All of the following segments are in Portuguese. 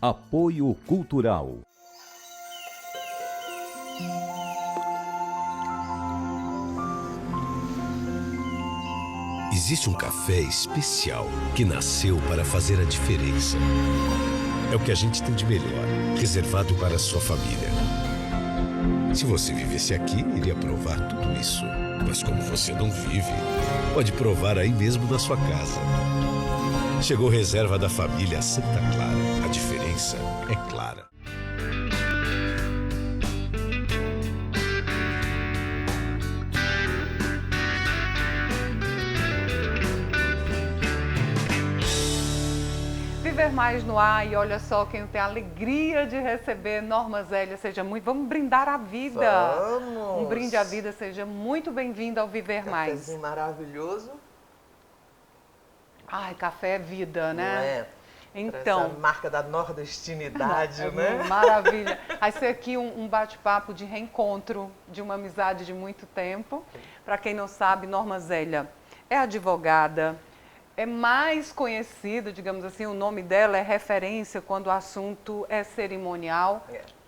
Apoio Cultural. Existe um café especial que nasceu para fazer a diferença. É o que a gente tem de melhor, reservado para a sua família. Se você vivesse aqui, iria provar tudo isso. Mas como você não vive, pode provar aí mesmo na sua casa. Chegou Reserva da Família Santa Clara. A diferença é clara. Viver Mais no ar, e olha só quem tem a alegria de receber, Norma Zélia, seja muito... Vamos brindar a vida. Vamos! Um brinde à vida, seja muito bem-vinda ao Viver Mais. Cafézinho maravilhoso. Ai, café é vida, né? Não é? Então, essa marca da nordestinidade, né? Maravilha. Vai ser aqui um bate-papo de reencontro de uma amizade de muito tempo. Para quem não sabe, Norma Zélia é advogada, é mais conhecida, digamos assim, o nome dela é referência quando o assunto é cerimonial.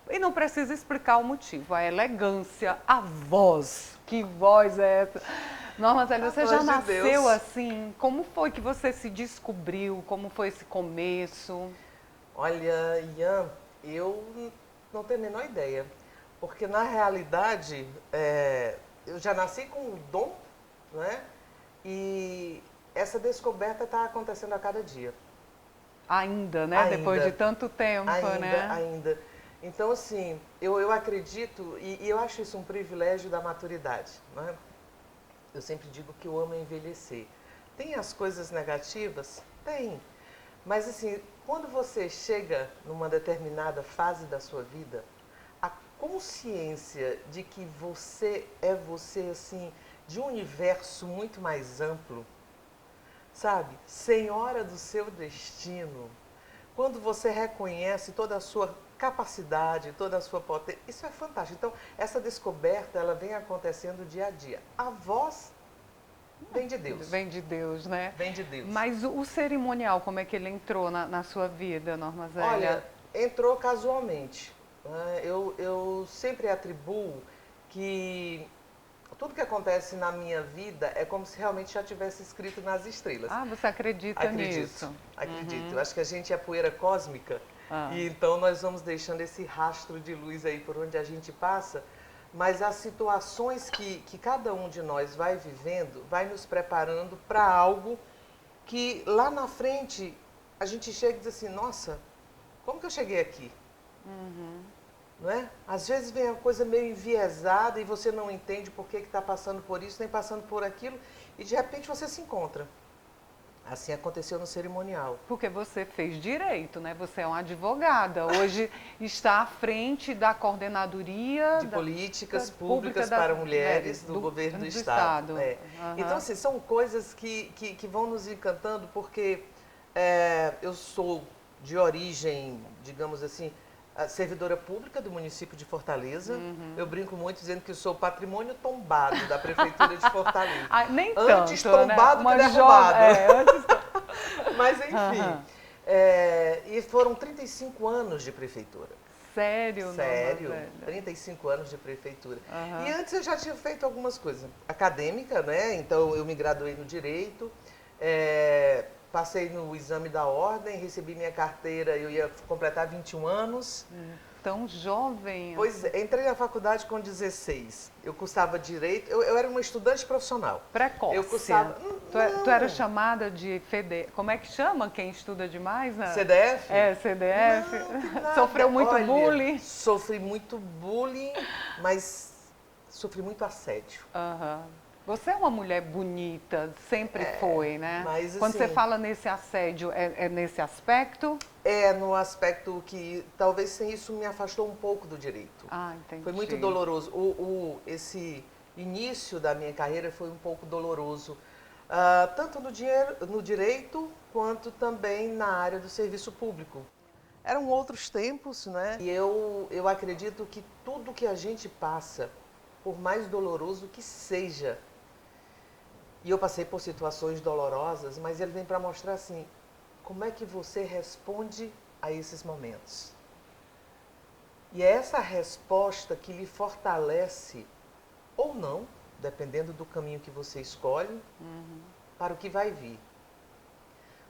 E não precisa explicar o motivo, a elegância, a voz. Que voz é essa? Norma Zélia, você já nasceu assim? Como foi que você se descobriu? Como foi esse começo? Olha, Ian, eu não tenho a menor ideia. Porque, na realidade, eu já nasci com um dom, né? E essa descoberta está acontecendo a cada dia. Ainda, né? Ainda. Depois de tanto tempo, né? Ainda. Então, assim, eu acredito, e eu acho isso um privilégio da maturidade, né? Eu sempre digo que eu amo envelhecer. Tem as coisas negativas? Tem. Mas, assim, quando você chega numa determinada fase da sua vida, a consciência de que você é você, assim, de um universo muito mais amplo, sabe? Senhora do seu destino. Quando você reconhece toda a sua capacidade, toda a sua potência, isso é fantástico. Então, essa descoberta, ela vem acontecendo dia a dia. A voz vem de Deus. Vem de Deus, né? Vem de Deus. Mas o cerimonial, como é que ele entrou na sua vida, Norma Zélia? Olha, entrou casualmente. Eu sempre atribuo que tudo que acontece na minha vida é como se realmente já tivesse escrito nas estrelas. Ah, você acredita nisso? Acredito. Eu acho que a gente é poeira cósmica e então nós vamos deixando esse rastro de luz aí por onde a gente passa, mas as situações que cada um de nós vai vivendo vai nos preparando para algo que lá na frente a gente chega e diz assim, nossa, como que eu cheguei aqui? Não é? Às vezes vem uma coisa meio enviesada e você não entende por que está passando por isso, nem passando por aquilo, e de repente você se encontra. Assim aconteceu no cerimonial. Porque você fez direito, né? Você é uma advogada. Hoje está à frente da coordenadoria... De políticas públicas para mulheres do governo do Estado. Então, assim, são coisas que vão nos encantando, porque eu sou de origem, digamos assim, servidora pública do município de Fortaleza. Eu brinco muito dizendo que eu sou patrimônio tombado da Prefeitura de Fortaleza. Nem antes tanto, tombado né? que derrubado. Antes... Mas, enfim. E foram 35 anos de prefeitura. Sério? Sério, 35 anos de prefeitura. E antes eu já tinha feito algumas coisas. Acadêmica, né? Então eu me graduei no Direito. Passei no exame da ordem, recebi minha carteira, eu ia completar 21 anos. Tão jovem. Pois é, entrei na faculdade com 16. Eu cursava Direito, eu era uma estudante profissional. Precoce. Eu cursava... Tu era chamada de Como é que chama quem estuda demais? Né? CDF? CDF. Não, Sofreu muito olha, bullying? Sofri muito bullying, mas sofri muito assédio. Você é uma mulher bonita, sempre foi, né? Mas, quando você assim, fala nesse assédio, é nesse aspecto? É no aspecto que talvez sem isso me afastou um pouco do direito. Entendi. Foi muito doloroso. Esse início da minha carreira foi um pouco doloroso, tanto no direito quanto também na área do serviço público. Eram outros tempos, né? E eu acredito que tudo que a gente passa, por mais doloroso que seja, e eu passei por situações dolorosas, mas ele vem para mostrar assim, como é que você responde a esses momentos. E é essa resposta que lhe fortalece, ou não, dependendo do caminho que você escolhe, para o que vai vir.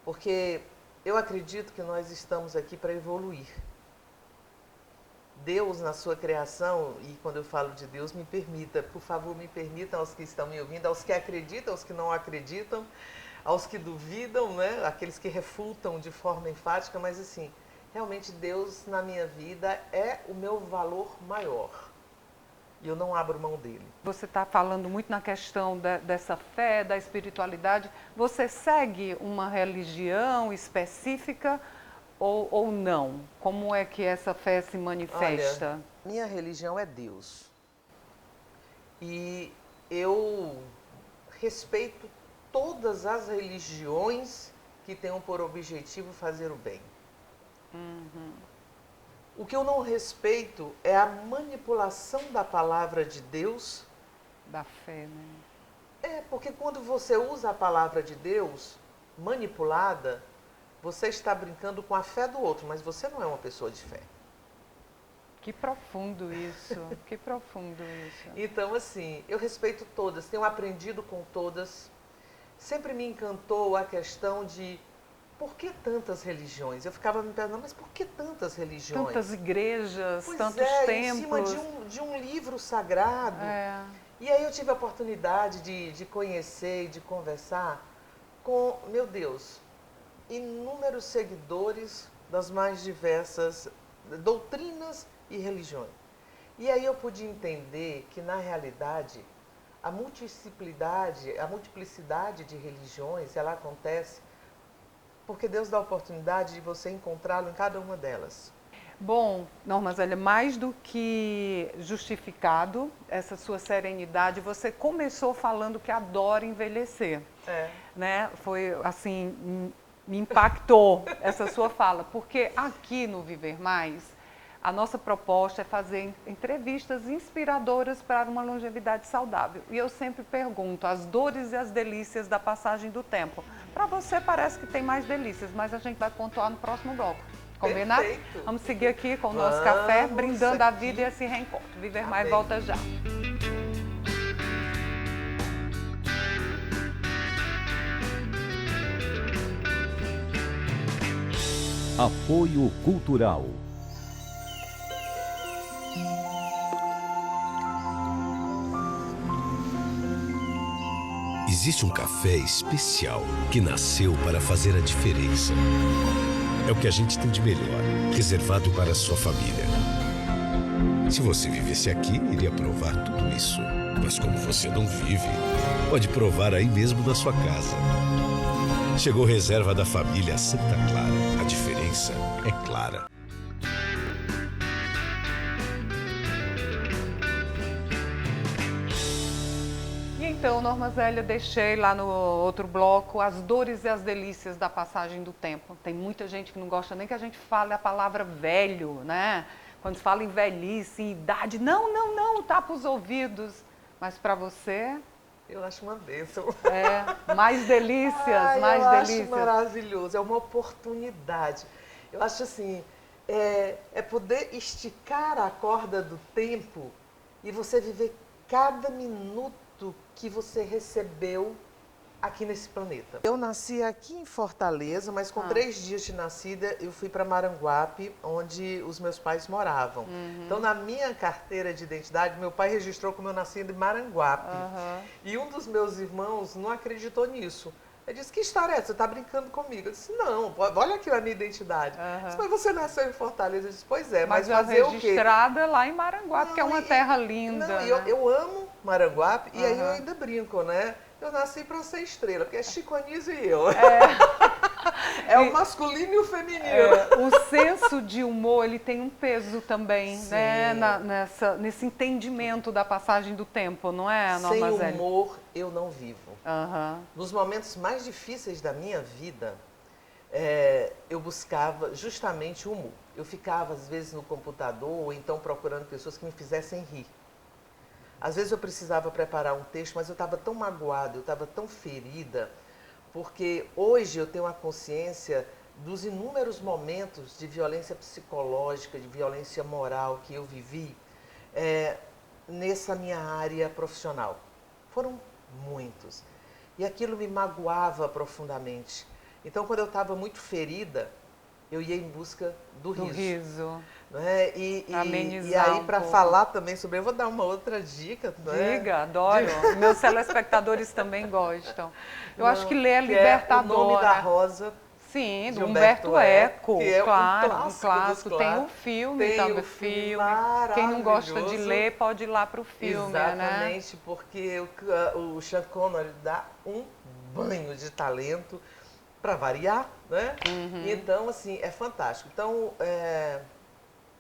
Porque eu acredito que nós estamos aqui para evoluir. Deus, na sua criação, e quando eu falo de Deus, me permita, por favor, me permitam aos que estão me ouvindo, aos que acreditam, aos que não acreditam, aos que duvidam, né? Aqueles que refutam de forma enfática, mas assim, realmente Deus na minha vida é o meu valor maior. E eu não abro mão dele. Você está falando muito na questão dessa fé, da espiritualidade. Você segue uma religião específica ou não? Como é que essa fé se manifesta? Olha, minha religião é Deus. E eu respeito todas as religiões que tenham por objetivo fazer o bem. O que eu não respeito é a manipulação da palavra de Deus. Da fé, né? É, porque quando você usa a palavra de Deus manipulada, você está brincando com a fé do outro, mas você não é uma pessoa de fé. Que profundo isso, que profundo isso. Então, assim, eu respeito todas, tenho aprendido com todas. Sempre me encantou a questão de por que tantas religiões? Eu ficava me perguntando, mas por que tantas religiões? Tantas igrejas, Pois tantos é, templos. em cima de um livro sagrado. É. E aí eu tive a oportunidade de conhecer e de conversar com, meu Deus, inúmeros seguidores das mais diversas doutrinas e religiões. E aí eu pude entender que, na realidade, a multiplicidade de religiões, ela acontece porque Deus dá a oportunidade de você encontrá-lo em cada uma delas. Bom, Norma Zélia, mais do que justificado essa sua serenidade, você começou falando que adora envelhecer. É. Né? Foi assim, me impactou essa sua fala, porque aqui no Viver Mais, a nossa proposta é fazer entrevistas inspiradoras para uma longevidade saudável. E eu sempre pergunto as dores e as delícias da passagem do tempo. Para você parece que tem mais delícias, mas a gente vai pontuar no próximo bloco. Combinado? Perfeito. Vamos seguir aqui com o nosso Vamos café, brindando a aqui. vida e esse reencontro. Viver Tá Mais bem. volta já. Apoio Cultural. Existe um café especial que nasceu para fazer a diferença. É o que a gente tem de melhor, reservado para a sua família. Se você vivesse aqui, iria provar tudo isso. Mas como você não vive, pode provar aí mesmo na sua casa. Chegou reserva da família Santa Clara. A diferença é clara. Então, Norma Zélia, deixei lá no outro bloco as dores e as delícias da passagem do tempo. Tem muita gente que não gosta nem que a gente fale a palavra velho, né? Quando se fala em velhice, em idade, não, tapa os ouvidos. Mas para você, Eu acho uma bênção. mais delícias, Ai, mais eu delícias. acho maravilhoso, é uma oportunidade. Eu acho assim, é poder esticar a corda do tempo e você viver cada minuto que você recebeu aqui nesse planeta. Eu nasci aqui em Fortaleza, mas com 3 dias de nascida eu fui para Maranguape, onde os meus pais moravam. Então, na minha carteira de identidade, meu pai registrou como eu nasci em Maranguape. E um dos meus irmãos não acreditou nisso. Ele disse, que história é essa? Você está brincando comigo? Eu disse, não, olha aqui a minha identidade. Eu disse, mas você nasceu em Fortaleza? Eu disse, pois é, mas fazer o quê? registrada lá em Maranguape, que é uma terra linda. Não, né? eu amo Maranguape e aí eu ainda brinco, né? Eu nasci para ser estrela, porque é Chico Anísio e eu. É o masculino e o feminino. O senso de humor, ele tem um peso também, Sim. né? Nesse entendimento da passagem do tempo, não é, Sem Norma Zélia? humor, eu não vivo. Aham. Nos momentos mais difíceis da minha vida, eu buscava justamente o humor. Eu ficava, às vezes, no computador ou então procurando pessoas que me fizessem rir. Às vezes eu precisava preparar um texto, mas eu estava tão magoada, eu estava tão ferida, porque hoje eu tenho a consciência dos inúmeros momentos de violência psicológica, de violência moral que eu vivi nessa minha área profissional. Foram muitos. E aquilo me magoava profundamente. Então, quando eu estava muito ferida, eu ia em busca do riso. Né? E aí, para falar também sobre... Eu vou dar uma outra dica. Né? Diga, adoro. Meus telespectadores também gostam. Eu acho que ler é libertador. É O Nome da Rosa. Sim, do Humberto Eco, que é claro, um clássico. Tem um filme também. Quem não gosta de ler pode ir lá para o filme, exatamente, né? Porque o Sean Connery dá um banho de talento para variar, né? Então, assim, é fantástico. Então,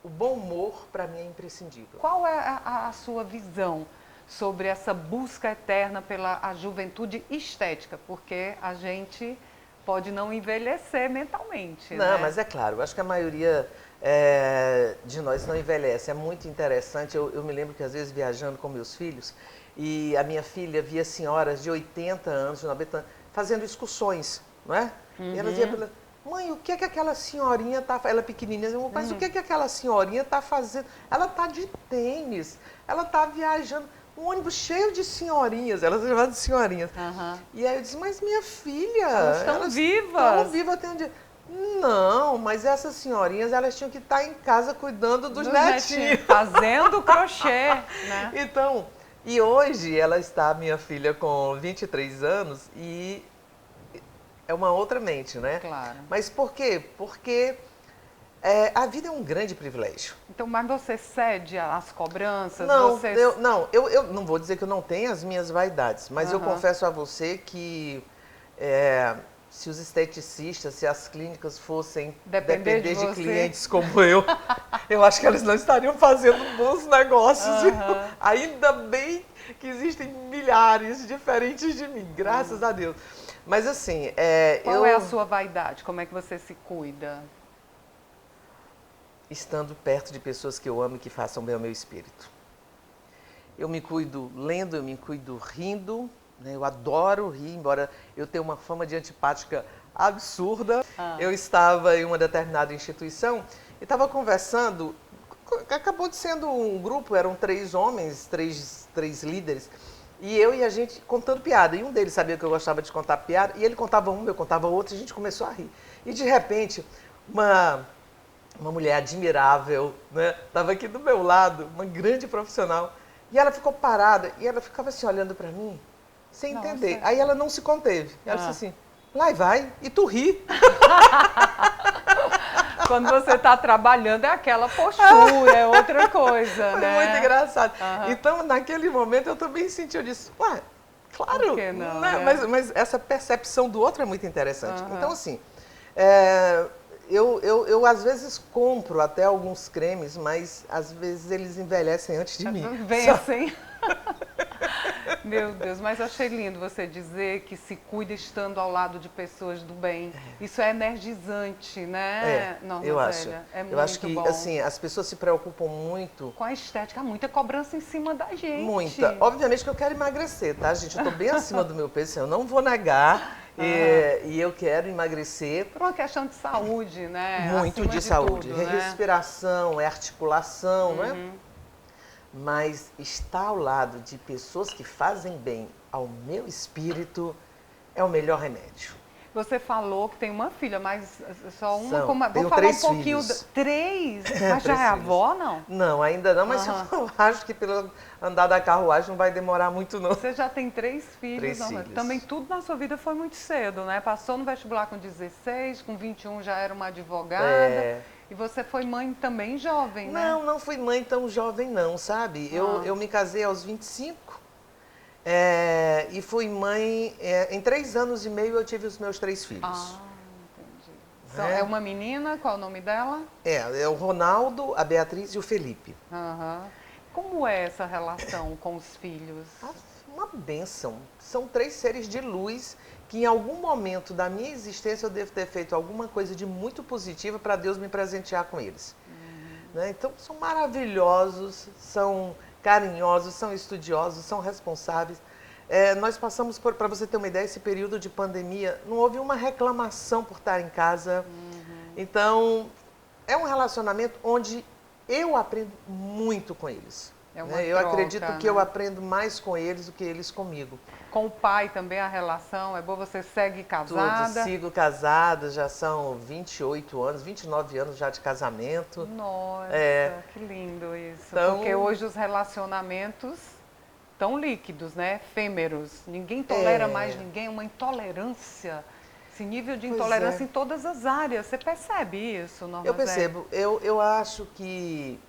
o bom humor, para mim, é imprescindível. Qual é a sua visão sobre essa busca eterna pela juventude estética? Porque a gente pode não envelhecer mentalmente, Não, né? mas é claro, eu acho que a maioria de nós não envelhece. É muito interessante. Eu me lembro que, às vezes, viajando com meus filhos, e a minha filha via senhoras de 80 anos, de 90 anos, fazendo excursões, não é? E ela dizia para ela: mãe, o que é que aquela senhorinha está fazendo? Ela pequenininha, mas o que é que aquela senhorinha está fazendo? Ela está de tênis, ela está viajando. Um ônibus cheio de senhorinhas, elas chamavam de senhorinhas. E aí eu disse: mas minha filha... Elas estão vivas. Estão vivas até um dia. Não, mas essas senhorinhas, elas tinham que estar em casa cuidando dos netinhos. Fazendo crochê, né? Então, e hoje ela está, minha filha, com 23 anos e é uma outra mente, né? Claro. Mas por quê? Porque a vida é um grande privilégio. Então, mas você cede às cobranças? Não, eu não vou dizer que eu não tenho as minhas vaidades, mas eu confesso a você que se os esteticistas, se as clínicas fossem depender de clientes como eu acho que elas não estariam fazendo bons negócios. Ainda bem que existem milhares diferentes de mim, graças a Deus. Mas assim... Qual é a sua vaidade? Como é que você se cuida? Estando perto de pessoas que eu amo e que façam bem ao meu espírito. Eu me cuido lendo, eu me cuido rindo, né? Eu adoro rir, embora eu tenha uma fama de antipática absurda. Eu estava em uma determinada instituição e estava conversando, acabou de sendo um grupo, eram 3 homens, três líderes, e eu e a gente contando piada. E um deles sabia que eu gostava de contar piada, e ele contava uma, eu contava outra, e a gente começou a rir. E de repente, uma mulher admirável, né? Estava aqui do meu lado, uma grande profissional, e ela ficou parada, e ela ficava assim olhando para mim, sem entender. Aí ela não se conteve. Ela disse assim: lá vai, e tu ri. Quando você está trabalhando, é aquela postura, é outra coisa, Foi né? muito engraçado. Então, naquele momento, eu também senti, eu disse: ué, claro, por que não, né? né? Mas essa percepção do outro é muito interessante. Então, assim, eu às vezes compro até alguns cremes, mas às vezes eles envelhecem antes de mim. Vencem. Meu Deus, mas eu achei lindo você dizer que se cuida estando ao lado de pessoas do bem. Isso é energizante, né? Eu acho. É muito eu acho que bom. assim, as pessoas se preocupam muito com a estética, há muita cobrança em cima da gente. Muita. Obviamente que eu quero emagrecer, tá, gente? Eu estou bem acima do meu peso, eu não vou negar. E eu quero emagrecer. Por uma questão de saúde, né? Muito acima de saúde. tudo, né? Respiração, articulação, né? Mas estar ao lado de pessoas que fazem bem ao meu espírito é o melhor remédio. Você falou que tem uma filha, mas só uma. Tenho vou falar 3 um pouquinho. filhos. 3? Mas já é avó, não? Não, ainda não, mas eu acho que pelo andar da carruagem não vai demorar muito, não. Você já tem 3 filhos, 3 não? filhos. Também tudo na sua vida foi muito cedo, né? Passou no vestibular com 16, com 21 já era uma advogada. E você foi mãe também jovem, né? Não fui mãe tão jovem não, sabe? Eu me casei aos 25 e fui mãe, em 3 anos e meio eu tive os meus 3 filhos. Entendi. É uma menina, qual é o nome dela? É o Ronaldo, a Beatriz e o Felipe. Como é essa relação com os filhos? Uma bênção. São 3 seres de luz que em algum momento da minha existência eu devo ter feito alguma coisa de muito positiva para Deus me presentear com eles. Né? Então, são maravilhosos, são carinhosos, são estudiosos, são responsáveis. Nós passamos, para você ter uma ideia, esse período de pandemia, não houve uma reclamação por estar em casa. Então, é um relacionamento onde eu aprendo muito com eles. É uma Eu troca, acredito que né? eu aprendo mais com eles do que eles comigo. Com o pai também a relação é boa? Você segue casada? Tudo, sigo casada, já são 28 anos, 29 anos já de casamento. Nossa, que lindo isso. Então- Porque hoje os relacionamentos tão líquidos, né? Efêmeros. Ninguém tolera mais ninguém, uma intolerância. Esse nível de Pois intolerância é. em todas as áreas. Você percebe isso, Norma Eu Zé? percebo, eu acho que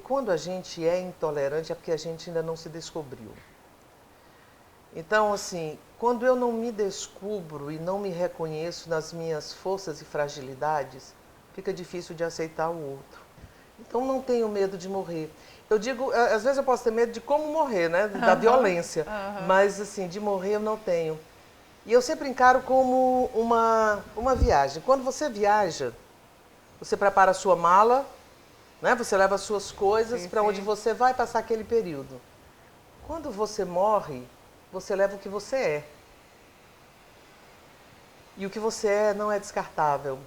quando a gente é intolerante é porque a gente ainda não se descobriu. Então, assim, quando eu não me descubro e não me reconheço nas minhas forças e fragilidades, fica difícil de aceitar o outro. Então, não tenho medo de morrer. Eu digo, às vezes eu posso ter medo de como morrer, né? Da violência. Mas, assim, de morrer eu não tenho. E eu sempre encaro como uma viagem. Quando você viaja, você prepara a sua mala, né? Você leva as suas coisas Sim, para sim. onde você vai passar aquele período. Quando você morre, você leva o que você é. E o que você é não é descartável.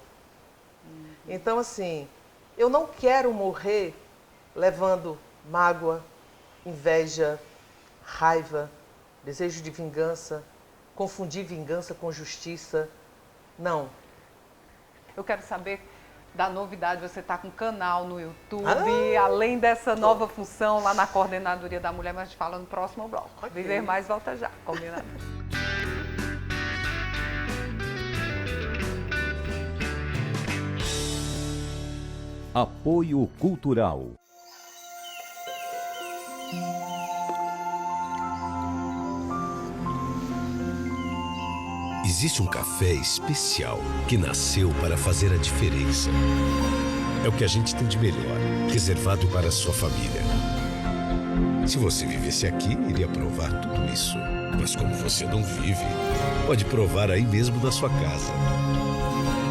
Então, assim, eu não quero morrer levando mágoa, inveja, raiva, desejo de vingança, confundir vingança com justiça. Não. Eu quero saber da novidade. Você está com um canal no YouTube, Ah! além dessa nova função lá na Coordenadoria da Mulher, mas a gente fala no próximo bloco. Ok. Viver Mais volta já, combinado? Apoio Cultural. Existe um café especial que nasceu para fazer a diferença. É o que a gente tem de melhor, reservado para a sua família. Se você vivesse aqui, iria provar tudo isso. Mas como você não vive, pode provar aí mesmo na sua casa.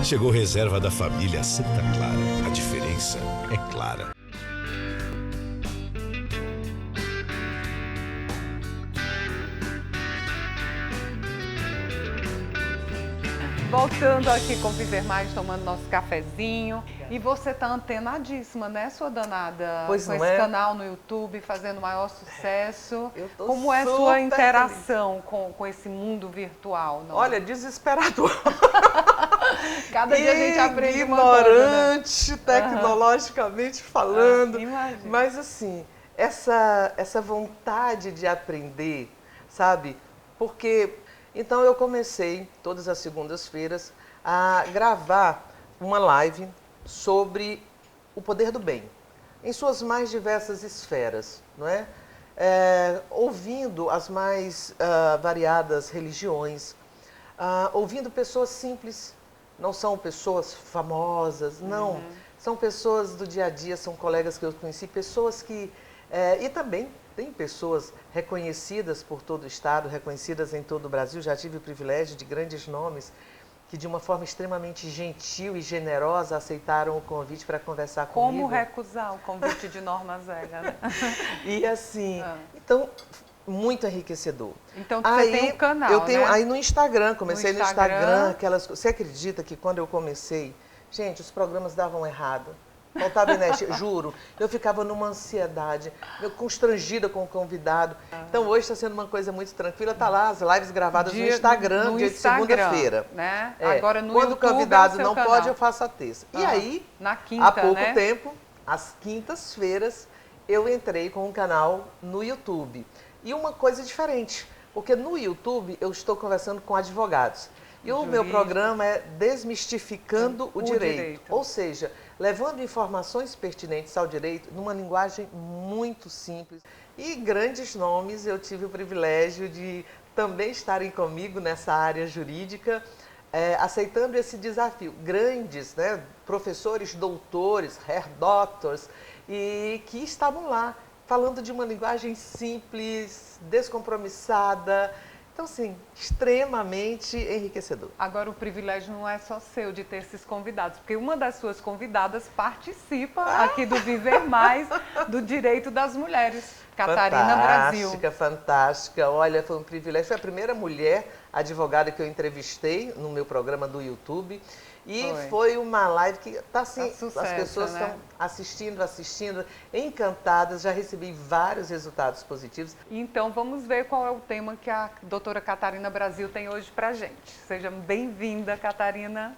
Chegou reserva da família Santa Clara. A diferença é clara. Voltando aqui com Viver Mais, tomando nosso cafezinho. E você tá antenadíssima, né, sua danada? Pois com não esse é? canal no YouTube, fazendo maior sucesso. Eu tô Como é super sua interação com esse mundo virtual? Não? Olha, desesperador. Cada dia a gente aprende uma coisa, né? Ignorante, tecnologicamente falando. Imagina. Mas assim, essa vontade de aprender, sabe? Porque então eu comecei todas as segundas-feiras a gravar uma live sobre o poder do bem, em suas mais diversas esferas, não é? Ouvindo as mais variadas religiões, ouvindo pessoas simples. Não são pessoas famosas, não. São pessoas do dia a dia, são colegas que eu conheci, pessoas que... e também tem pessoas reconhecidas por todo o Estado, reconhecidas em todo o Brasil. Já tive o privilégio de grandes nomes que, de uma forma extremamente gentil e generosa, aceitaram o convite para conversar comigo. Como recusar o convite de Norma Zélia, né? E assim, então, muito enriquecedor. Então, você tem um canal, eu tenho, né? aí no Instagram, comecei no Instagram, Instagram. você acredita que quando eu comecei, gente, os programas davam errado. Faltava energia, juro. Eu ficava numa ansiedade, constrangida com o convidado. Então hoje está sendo uma coisa muito tranquila. Tá lá as lives gravadas no Instagram, dia de segunda-feira. Né? É, Agora no quando YouTube o convidado é o seu não canal. pode, eu faço a terça. E aí, na quinta, há pouco né? tempo, às quintas-feiras, eu entrei com um canal no YouTube. E uma coisa diferente, porque no YouTube eu estou conversando com advogados. E o meu programa é Desmistificando o Direito. Ou seja, levando informações pertinentes ao direito numa linguagem muito simples. E grandes nomes, eu tive o privilégio de também estarem comigo nessa área jurídica, aceitando esse desafio. Grandes, né, professores, doutores, Herr Doctors, e que estavam lá falando de uma linguagem simples, descompromissada. Então, assim, extremamente enriquecedor. Agora, o privilégio não é só seu de ter esses convidados, porque uma das suas convidadas participa aqui do Viver Mais, do Direito das Mulheres. Catarina Brasil. Fantástica, fantástica. Olha, foi um privilégio. Foi a primeira mulher advogada que eu entrevistei no meu programa do YouTube. E foi uma live que está assim, sucesso, as pessoas estão assistindo, encantadas. Já recebi vários resultados positivos. Então vamos ver qual é o tema que a doutora Catarina Brasil tem hoje pra gente. Seja bem-vinda, Catarina.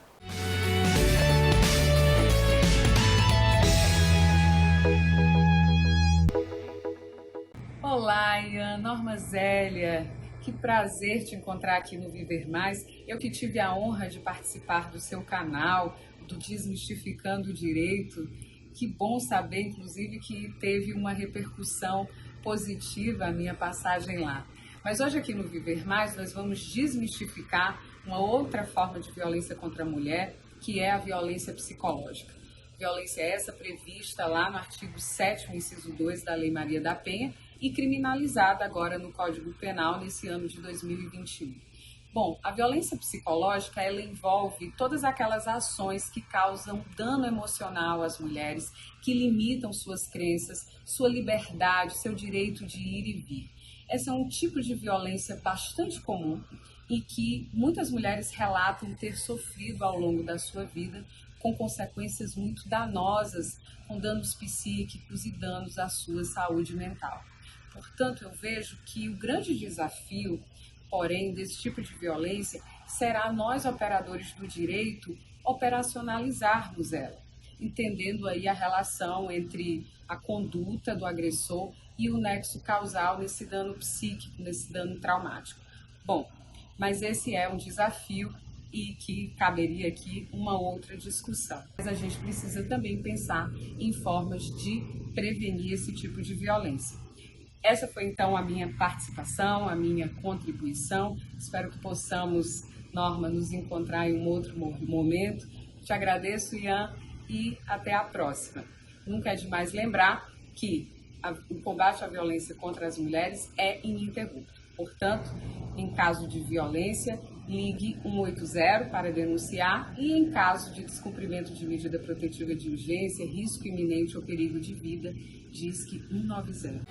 Olá, Ian, Norma Zélia, que prazer te encontrar aqui no Viver Mais. Eu que tive a honra de participar do seu canal, do Desmistificando o Direito. Que bom saber, inclusive, que teve uma repercussão positiva a minha passagem lá. Mas hoje aqui no Viver Mais nós vamos desmistificar uma outra forma de violência contra a mulher, que é a violência psicológica. Violência essa prevista lá no artigo 7º, inciso 2 da Lei Maria da Penha, e criminalizada agora no Código Penal nesse ano de 2021. Bom, a violência psicológica, ela envolve todas aquelas ações que causam dano emocional às mulheres, que limitam suas crenças, sua liberdade, seu direito de ir e vir. Esse é um tipo de violência bastante comum e que muitas mulheres relatam ter sofrido ao longo da sua vida, com consequências muito danosas, com danos psíquicos e danos à sua saúde mental. Portanto, eu vejo que o grande desafio, porém, desse tipo de violência será nós, operadores do direito, operacionalizarmos ela, entendendo aí a relação entre a conduta do agressor e o nexo causal nesse dano psíquico, nesse dano traumático. Bom, mas esse é um desafio e que caberia aqui uma outra discussão. Mas a gente precisa também pensar em formas de prevenir esse tipo de violência. Essa foi então a minha participação, a minha contribuição. Espero que possamos, Norma, nos encontrar em um outro momento. Te agradeço, Ian, e até a próxima. Nunca é demais lembrar que o combate à violência contra as mulheres é ininterrupto. Portanto, em caso de violência, ligue 180 para denunciar e em caso de descumprimento de medida protetiva de urgência, risco iminente ou perigo de vida, disque 190.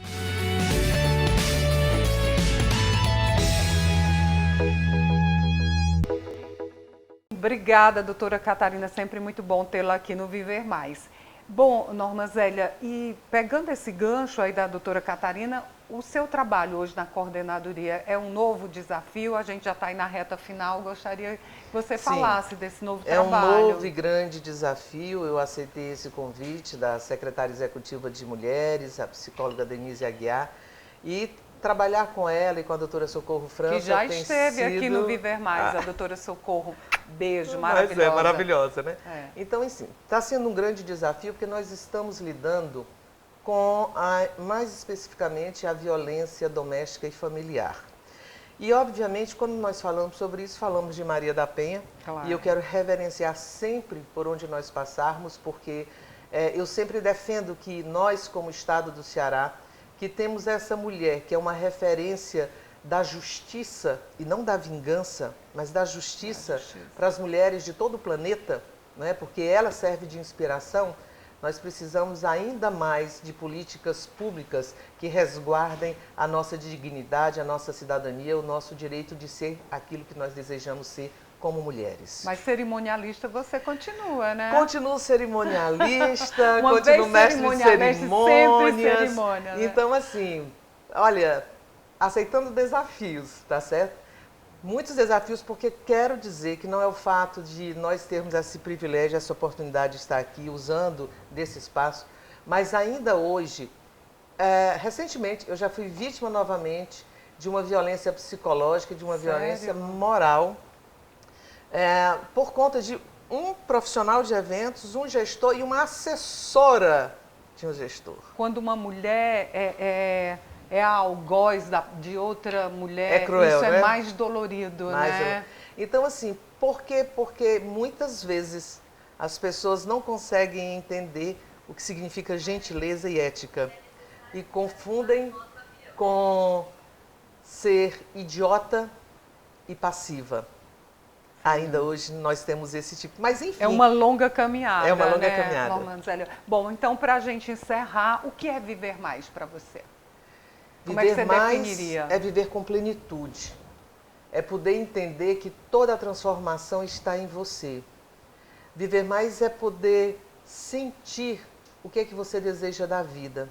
Obrigada, doutora Catarina, sempre muito bom tê-la aqui no Viver Mais. Bom, Norma Zélia, e pegando esse gancho aí da doutora Catarina, o seu trabalho hoje na coordenadoria é um novo desafio? A gente já está aí na reta final, gostaria que você falasse desse novo trabalho. É um novo e grande desafio. Eu aceitei esse convite da secretária executiva de Mulheres, a psicóloga Denise Aguiar, e trabalhar com ela e com a doutora Socorro França. Que já esteve aqui no Viver Mais, a doutora Socorro. Beijo, maravilhosa. Mas é maravilhosa, né? É. Então, assim, está sendo um grande desafio porque nós estamos lidando com, mais especificamente, a violência doméstica e familiar. E, obviamente, quando nós falamos sobre isso, falamos de Maria da Penha. Claro. E eu quero reverenciar sempre por onde nós passarmos, porque eu sempre defendo que nós, como Estado do Ceará, que temos essa mulher que é uma referência da justiça, e não da vingança, mas da justiça para as mulheres de todo o planeta, né? Porque ela serve de inspiração. Nós precisamos ainda mais de políticas públicas que resguardem a nossa dignidade, a nossa cidadania, o nosso direito de ser aquilo que nós desejamos ser como mulheres. Mas cerimonialista você continua, né? Continuo cerimonialista, Uma continuo vez mestre de cerimônias. sempre cerimônia, né? Então, assim, olha, aceitando desafios, tá certo? Muitos desafios, porque quero dizer que não é o fato de nós termos esse privilégio, essa oportunidade de estar aqui usando desse espaço, mas ainda hoje, recentemente, eu já fui vítima novamente de uma violência psicológica, de uma violência moral, por conta de um profissional de eventos, um gestor e uma assessora de um gestor. Quando uma mulher é a algoz de outra mulher, É cruel, isso né? é mais dolorido, né? Então, assim, por quê? Porque muitas vezes as pessoas não conseguem entender o que significa gentileza e ética e confundem com ser idiota e passiva. Ainda hoje nós temos esse tipo, mas enfim. É uma longa caminhada. É uma longa né, caminhada. Norma Zélia? Bom, então, para a gente encerrar, o que é Viver Mais para você? Como é que você mais definiria? é viver com plenitude. É poder entender que toda a transformação está em você. Viver mais é poder sentir o que é que você deseja da vida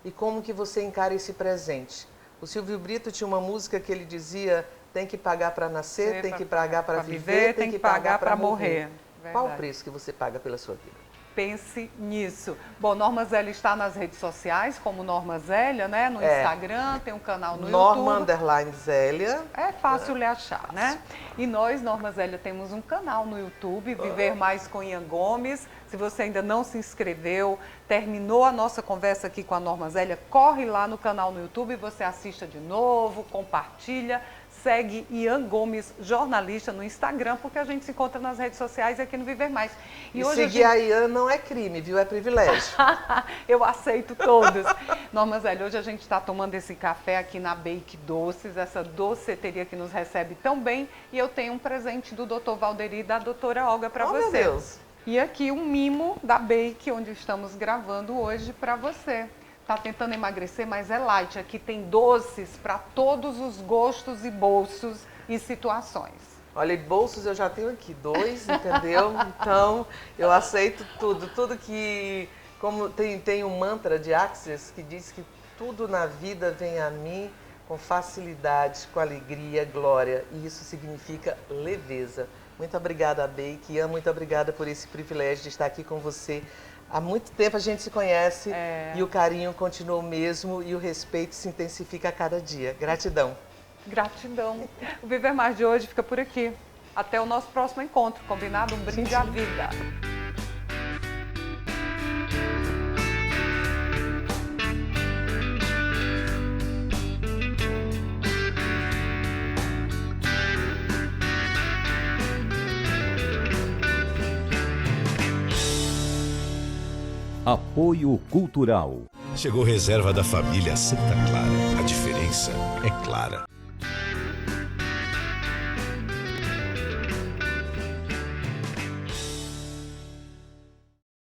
e como que você encara esse presente. O Silvio Brito tinha uma música que ele dizia: tem que pagar para nascer, tem que pagar para viver, tem que pagar para morrer. Qual o preço que você paga pela sua vida? Pense nisso. Bom, Norma Zélia está nas redes sociais, como Norma Zélia, né? No Instagram, tem um canal no Norma YouTube. _Zélia. É fácil lhe achar, né? E nós, Norma Zélia, temos um canal no YouTube, Viver Mais com Ian Gomes. Se você ainda não se inscreveu, terminou a nossa conversa aqui com a Norma Zélia, corre lá no canal no YouTube, você assista de novo, compartilha. Segue Ian Gomes, jornalista, no Instagram, porque a gente se encontra nas redes sociais aqui no Viver Mais. E hoje seguir a Ian não é crime, viu? É privilégio. Eu aceito todos. Norma Zélia, hoje a gente está tomando esse café aqui na Bake Doces, essa doceteria que nos recebe tão bem. E eu tenho um presente do Dr. Valderi e da doutora Olga para você. Meu Deus. E aqui um mimo da Bake, onde estamos gravando hoje, para você. Está tentando emagrecer, mas é light. Aqui tem doces para todos os gostos e bolsos e situações. Olha, bolsos eu já tenho aqui 2, entendeu? Então, eu aceito tudo. Tudo que... Como tem um mantra de Axis que diz que tudo na vida vem a mim com facilidade, com alegria, glória. E isso significa leveza. Muito obrigada, Bake. Ian, muito obrigada por esse privilégio de estar aqui com você. Há muito tempo a gente se conhece e o carinho continua o mesmo e o respeito se intensifica a cada dia. Gratidão. Gratidão. O Viver Mais de hoje fica por aqui. Até o nosso próximo encontro, combinado? Um brinde à vida. Apoio Cultural. Chegou reserva da família Santa Clara. A diferença é clara.